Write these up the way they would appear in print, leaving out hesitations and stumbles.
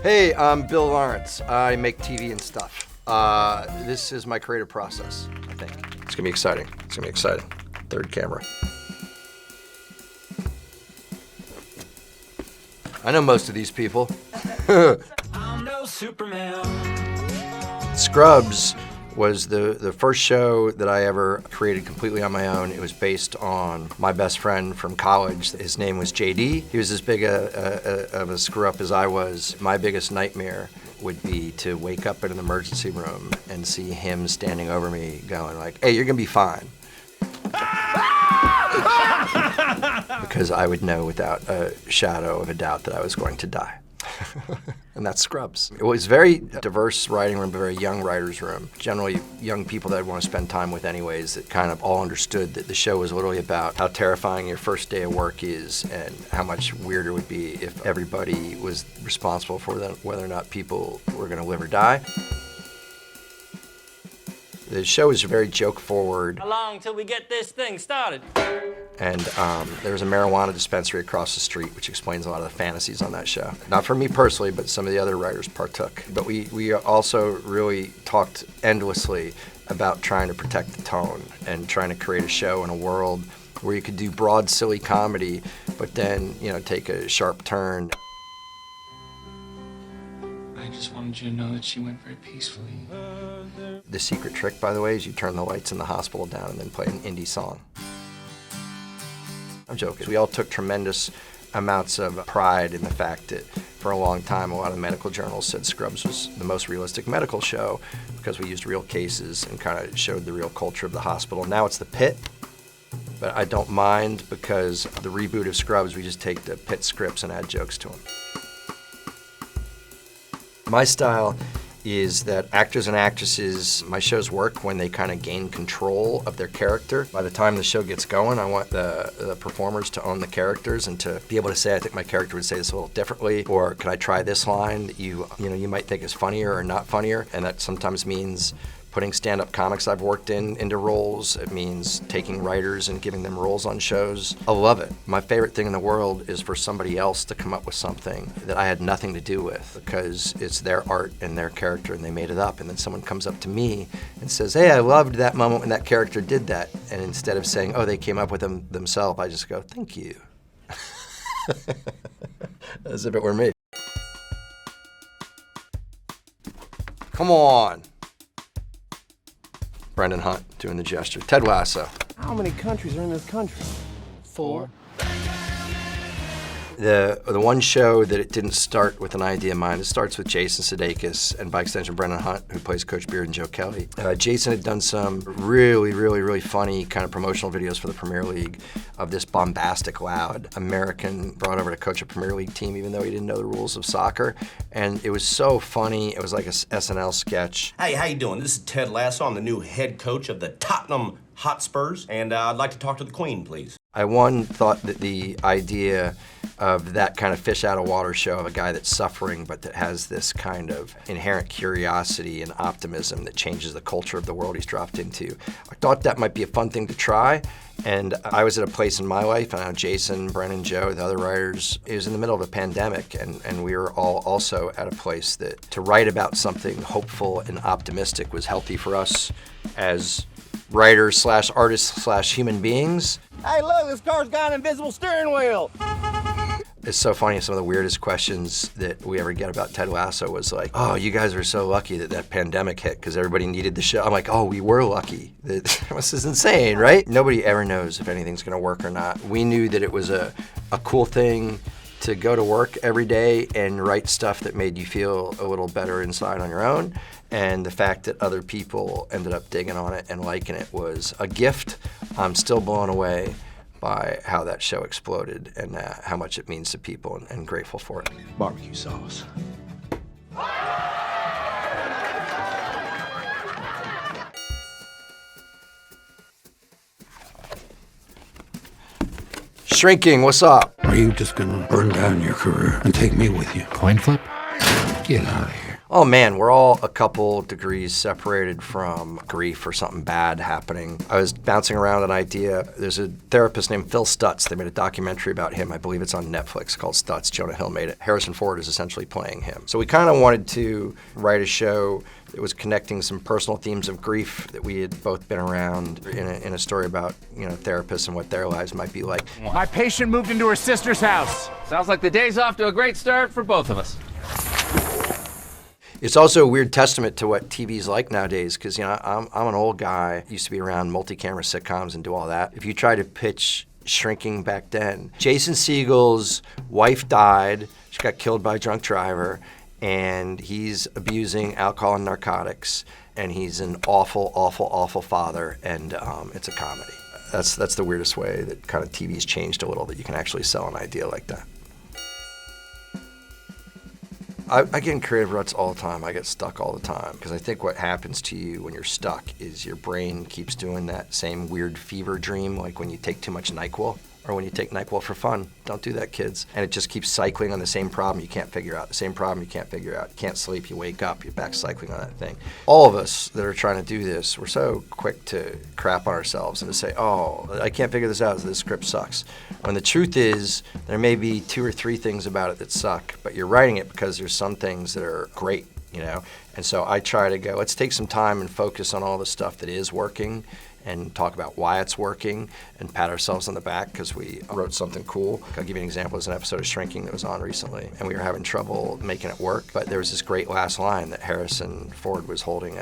Hey, I'm Bill Lawrence. I make TV and stuff. This is my creative process, I think. It's gonna be exciting. It's gonna be exciting. Third camera. I know most of these people. I'm no Superman. Scrubs was the first show that I ever created completely on my own. It was based on my best friend from college. His name was JD. He was as big of a screw-up as I was. My biggest nightmare would be to wake up in an emergency room and see him standing over me going like, hey, you're gonna be fine. Because I would know without a shadow of a doubt that I was going to die. And that's Scrubs. It was very diverse writing room, a very young writer's room. Generally young people that I'd want to spend time with anyways, that kind of all understood that the show was literally about how terrifying your first day of work is and how much weirder it would be if everybody was responsible for whether or not people were going to live or die. The show is very joke-forward. How long till we get this thing started? And there was a marijuana dispensary across the street, which explains a lot of the fantasies on that show. Not for me personally, but some of the other writers partook. But we also really talked endlessly about trying to protect the tone and trying to create a show in a world where you could do broad, silly comedy, but then, you know, take a sharp turn. I just wanted you to know that she went very peacefully. The secret trick, by the way, is you turn the lights in the hospital down and then play an indie song. I'm joking. We all took tremendous amounts of pride in the fact that for a long time, a lot of medical journals said Scrubs was the most realistic medical show because we used real cases and kind of showed the real culture of the hospital. Now it's the Pit, but I don't mind because the reboot of Scrubs, we just take the Pit scripts and add jokes to them. My style is that actors and actresses, my shows work when they kind of gain control of their character. By the time the show gets going, I want the performers to own the characters and to be able to say, I think my character would say this a little differently, or can I try this line that you might think is funnier or not funnier, and that sometimes means putting stand-up comics I've worked into roles. It means taking writers and giving them roles on shows. I love it. My favorite thing in the world is for somebody else to come up with something that I had nothing to do with because it's their art and their character and they made it up. And then someone comes up to me and says, hey, I loved that moment when that character did that. And instead of saying, oh, they came up with them themselves, I just go, thank you. As if it were me. Come on. Brendan Hunt doing the gesture. Ted Lasso. How many countries are in this country? 4. The one show that it didn't start with an idea in mind, it starts with Jason Sudeikis and by extension Brendan Hunt, who plays Coach Beard and Joe Kelly. Jason had done some really funny kind of promotional videos for the Premier League of this bombastic, loud American brought over to coach a Premier League team even though he didn't know the rules of soccer. And it was so funny. It was like a SNL sketch. Hey, how you doing? This is Ted Lasso. I'm the new head coach of the Tottenham Hotspurs, and I'd like to talk to the Queen, please. I thought that the idea of that kind of fish out of water show of a guy that's suffering but that has this kind of inherent curiosity and optimism that changes the culture of the world he's dropped into. I thought that might be a fun thing to try, and I was at a place in my life, and Jason, Brennan, Joe, the other writers, it was in the middle of a pandemic, and we were all also at a place that to write about something hopeful and optimistic was healthy for us as writers / artists / human beings. Hey, look, this car's got an invisible steering wheel. It's so funny, some of the weirdest questions that we ever get about Ted Lasso was like, oh, you guys were so lucky that pandemic hit because everybody needed the show. I'm like, oh, we were lucky. This is insane, right? Nobody ever knows if anything's gonna work or not. We knew that it was a cool thing to go to work every day and write stuff that made you feel a little better inside on your own. And the fact that other people ended up digging on it and liking it was a gift. I'm still blown away by how that show exploded and how much it means to people and grateful for it. Barbecue sauce. Shrinking, what's up? Are you just gonna burn down your career and take me with you? Coin flip? Get out of here. Oh man, we're all a couple degrees separated from grief or something bad happening. I was bouncing around an idea. There's a therapist named Phil Stutz. They made a documentary about him. I believe it's on Netflix called Stutz. Jonah Hill made it. Harrison Ford is essentially playing him. So we kind of wanted to write a show that was connecting some personal themes of grief that we had both been around in a story about, therapists and what their lives might be like. My patient moved into her sister's house. Sounds like the day's off to a great start for both of us. It's also a weird testament to what TV's like nowadays, because I'm an old guy, used to be around multi-camera sitcoms and do all that. If you try to pitch Shrinking back then, Jason Segel's wife died, she got killed by a drunk driver, and he's abusing alcohol and narcotics, and he's an awful, awful, awful father, and it's a comedy. That's the weirdest way that kind of TV's changed a little, that you can actually sell an idea like that. I get in creative ruts all the time. I get stuck all the time because I think what happens to you when you're stuck is your brain keeps doing that same weird fever dream, like when you take too much NyQuil or when you take NyQuil for fun. Don't do that, kids. And it just keeps cycling on the same problem you can't figure out, the same problem you can't figure out. You can't sleep, you wake up, you're back cycling on that thing. All of us that are trying to do this, we're so quick to crap on ourselves and to say, oh, I can't figure this out, this script sucks. When the truth is, there may be 2 or 3 things about it that suck, but you're writing it because there's some things that are great, And so I try to go, let's take some time and focus on all the stuff that is working and talk about why it's working and pat ourselves on the back because we wrote something cool. I'll give you an example. There's an episode of Shrinking that was on recently, and we were having trouble making it work, but there was this great last line that Harrison Ford was holding.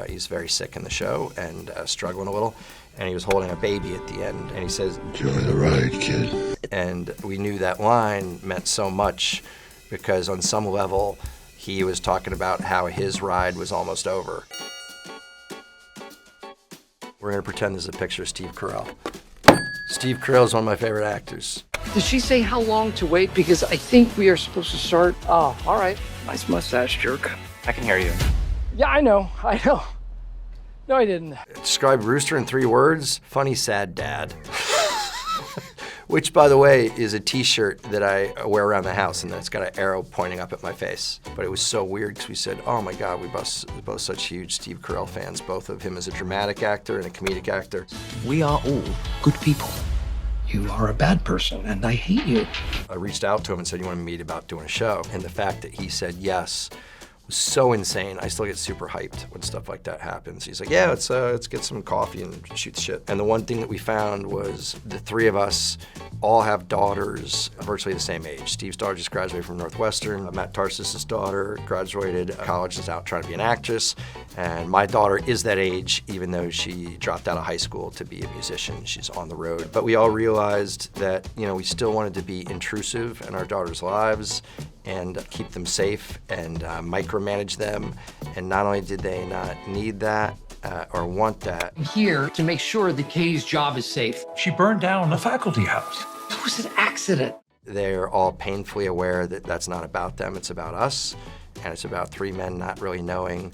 He's very sick in the show and struggling a little, and he was holding a baby at the end, and he says, "Enjoy the ride, kid." And we knew that line meant so much because on some level, he was talking about how his ride was almost over. We're gonna pretend this is a picture of Steve Carell. Steve Carell is one of my favorite actors. Did she say how long to wait? Because I think we are supposed to start. Oh, all right. Nice mustache, jerk. I can hear you. Yeah, I know. No, I didn't. Describe Rooster in 3 words: funny, sad dad. Which, by the way, is a t-shirt that I wear around the house, and it's got an arrow pointing up at my face. But it was so weird because we said, oh my God, we're both such huge Steve Carell fans, both of him as a dramatic actor and a comedic actor. We are all good people. You are a bad person, and I hate you. I reached out to him and said, you want to meet about doing a show? And the fact that he said yes was so insane. I still get super hyped when stuff like that happens. He's like, yeah, let's get some coffee and shoot the shit. And the one thing that we found was the 3 of us all have daughters virtually the same age. Steve's daughter just graduated from Northwestern. Matt Tarsus's daughter graduated college, is out trying to be an actress. And my daughter is that age, even though she dropped out of high school to be a musician. She's on the road. But we all realized that, we still wanted to be intrusive in our daughters' lives and keep them safe and micromanage them. And not only did they not need that or want that. I'm here to make sure that Katie's job is safe. She burned down a faculty house. It was an accident. They're all painfully aware that that's not about them, it's about us. And it's about 3 men not really knowing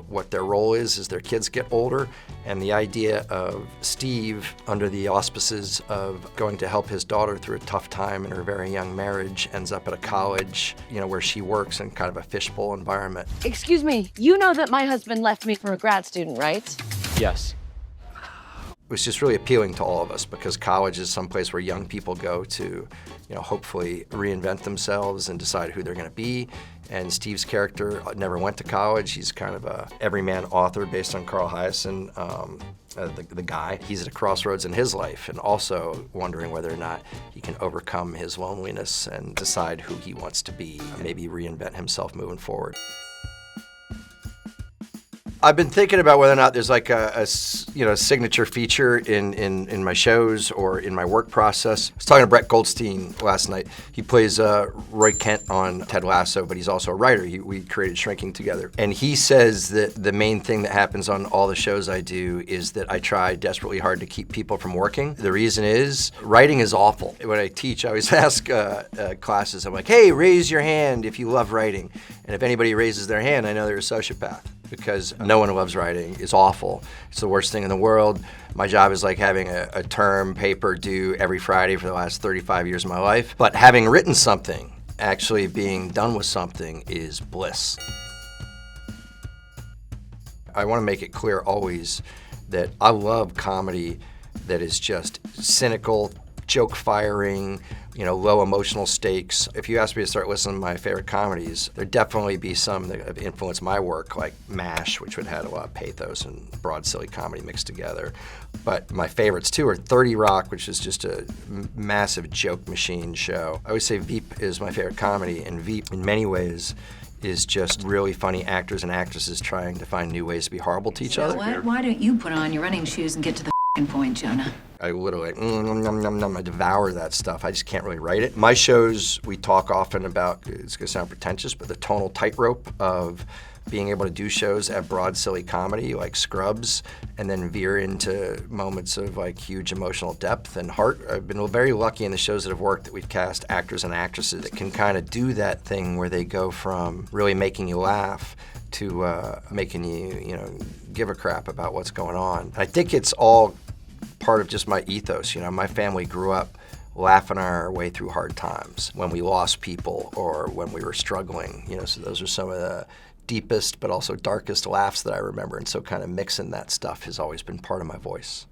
what their role is as their kids get older. And the idea of Steve, under the auspices of going to help his daughter through a tough time in her very young marriage, ends up at a college, where she works in kind of a fishbowl environment. Excuse me, you know that my husband left me for a grad student, right? Yes. It was just really appealing to all of us because college is someplace where young people go to, hopefully reinvent themselves and decide who they're going to be. And Steve's character never went to college. He's kind of a everyman author based on Carl Hiaasen, the guy. He's at a crossroads in his life and also wondering whether or not he can overcome his loneliness and decide who he wants to be, maybe reinvent himself moving forward. I've been thinking about whether or not there's like a signature feature in my shows or in my work process. I was talking to Brett Goldstein last night. He plays Roy Kent on Ted Lasso, but he's also a writer. We created Shrinking together. And he says that the main thing that happens on all the shows I do is that I try desperately hard to keep people from working. The reason is writing is awful. When I teach, I always ask classes, I'm like, hey, raise your hand if you love writing. And if anybody raises their hand, I know they're a sociopath. Because no one who loves writing is awful. It's the worst thing in the world. My job is like having a term paper due every Friday for the last 35 years of my life. But having written something, actually being done with something is bliss. I want to make it clear always that I love comedy that is just cynical, joke firing, low emotional stakes. If you ask me to start listening to my favorite comedies, there'd definitely be some that have influenced my work, like MASH, which would have had a lot of pathos and broad, silly comedy mixed together. But my favorites too are 30 Rock, which is just a massive joke machine show. I always say Veep is my favorite comedy, and Veep, in many ways, is just really funny actors and actresses trying to find new ways to be horrible to each other. Why don't you put on your running shoes and get to the point, Jonah? I literally I devour that stuff. I just can't really write it. My shows, we talk often about, it's gonna sound pretentious, but the tonal tightrope of being able to do shows at broad, silly comedy like Scrubs, and then veer into moments of like huge emotional depth and heart. I've been very lucky in the shows that have worked that we've cast actors and actresses that can kind of do that thing where they go from really making you laugh to making you, give a crap about what's going on. I think it's all part of just my ethos. My family grew up laughing our way through hard times when we lost people or when we were struggling. So those are some of the deepest but also darkest laughs that I remember. And so kind of mixing that stuff has always been part of my voice.